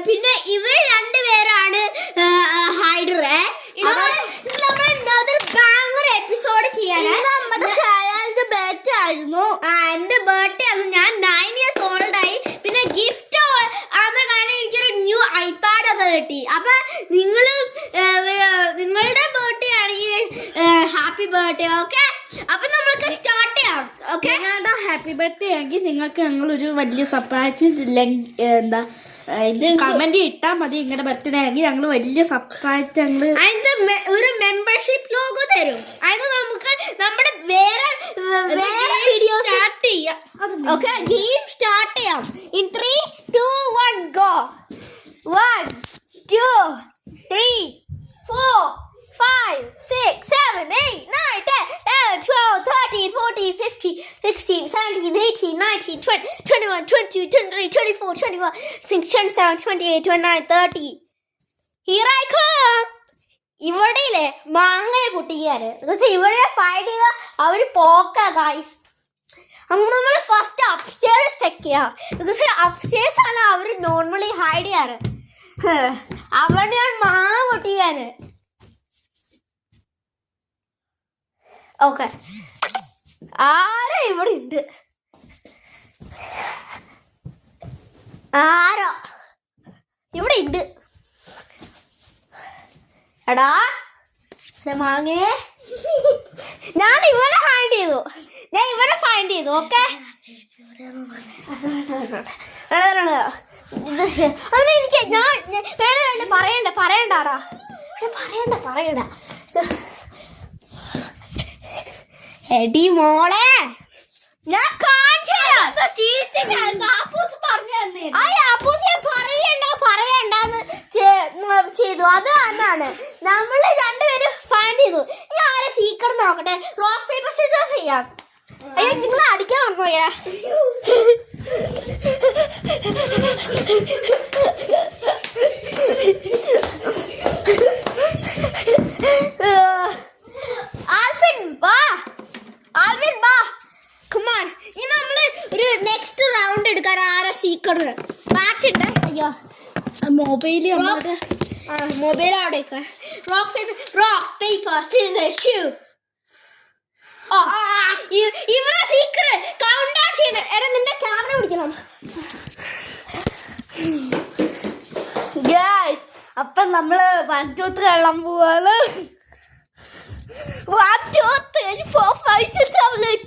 പിന്നെ ഇവർ രണ്ടുപേരാണ് ഹൈഡറെ. ബാങ്കർ എപ്പിസോഡ് ചെയ്യാണ്. നമ്മുടെ ബർത്ത്ഡേ ആയിരുന്നു. എന്റെ ബർത്ത്ഡേ ആണ്. ഞാൻ 9 years old ആയി. പിന്നെ ഗിഫ്റ്റ് ആകുന്ന കാരണം എനിക്കൊരു ന്യൂ ഐപാഡ് ഒക്കെ കിട്ടി. അപ്പൊ നിങ്ങളുടെ ബർത്ത്ഡേ ആണെങ്കിൽ ഹാപ്പി ബർത്ത്ഡേ. ഓക്കെ, അപ്പൊ നമുക്ക് സ്റ്റാർട്ട് ചെയ്യാം. ഓക്കെ, നിങ്ങളുടെ ഹാപ്പി ബർത്ത്ഡേ ആണെങ്കിൽ നിങ്ങൾക്ക് ഞങ്ങളൊരു വലിയ സർപ്രൈസ് എന്താ കമന്റ് ഇട്ടാൽ മതി. നിങ്ങളുടെ ബർത്ത്ഡേ ആണെങ്കിൽ ഞങ്ങൾ വലിയ സർപ്രൈസ് അതിന്റെ ഒരു മെമ്പർഷിപ്പ് ലോഗോ തരും. അതിന് നമുക്ക് നമ്മുടെ വേറെ വീഡിയോ സ്റ്റാർട്ട് ചെയ്യാം. ഓക്കെ, ഗെയിം സ്റ്റാർട്ട് ചെയ്യാം. In 3, 2, 1 go. 1, 2, 3, 4, 5, 6, 7, 8, 9, 10, 11, 12, 13, 14, 15, 16, 17, 18, 19, 20, 21, 22, 23, 24, 25, 26, 27, 28, 29, 30. Here I come. ഇവിടെയില്ലേ മാങ്ങയെ പൊട്ടിക്കാറ്. Because ഇവിടെ ഫൈൻഡ് ചെയ്ത അവര് പോക്ക ഗൈസ്. അങ്ങനെ നമ്മൾ ഫസ്റ്റ് അപ്സ്റ്റേഴ്സ് ചെക്ക് ചെയ്യാം. ബിക്കോസ് അപ്സ്റ്റേഴ്സ് ആണ് അവർ നോർമലി ഹൈഡ് ചെയ്യാറ്. അവിടെയാണ് മാങ്ങ പൊട്ടിക്കാറ്. ഓക്കെ, ആരോ ഇവിടെ ഉണ്ട്. ആരോ ഇവിടെ ഉണ്ട്. എടാ മാങ്ങേ, ഞാൻ ഇവിടെ ഫൈൻഡ് ചെയ്തു. ഓക്കെ, എനിക്ക് പറയണ്ടാടാ. പറയണ്ട എടി മോളെ, ഞാൻ കാണിച്ചു പറയണ്ടെന്ന് ചെയ്തു. അത് അന്നാണ് നമ്മൾ രണ്ടുപേരും ഫൈൻഡ് ചെയ്തു. ഞാൻ ആരെ സീക്രട്ട് നോക്കട്ടെ. റോക്ക് പേപ്പർ സിസേഴ്സ് ചെയ്യാം. അയ്യോ, നിങ്ങൾ അടിക്കാൻ മറന്നുപോയാ. ആൽവിൻ ബാ. കമാൺ, ഇനി നമ്മള് ഒരു നെക്സ്റ്റ് റൗണ്ട് എടുക്കാൻ. ആരാ സീക്രട്ട് ബാറ്റ് ഉണ്ട്. അയ്യോ, മൊബൈൽ അവിടെ റോക്ക് പേപ്പർ സിസേഴ്സ് ഷൂ. ഇവരെ സീക്രട്ട് കൗണ്ട് ഡൗൺ ചെയ്യണം. എടാ, നിന്റെ ക്യാമറ പിടിക്കണം. അപ്പൊ നമ്മള് 1, 2, 3 എണ്ണം പോവാണ്. 1, 2, 3, 4, 5, 6, 7, 8.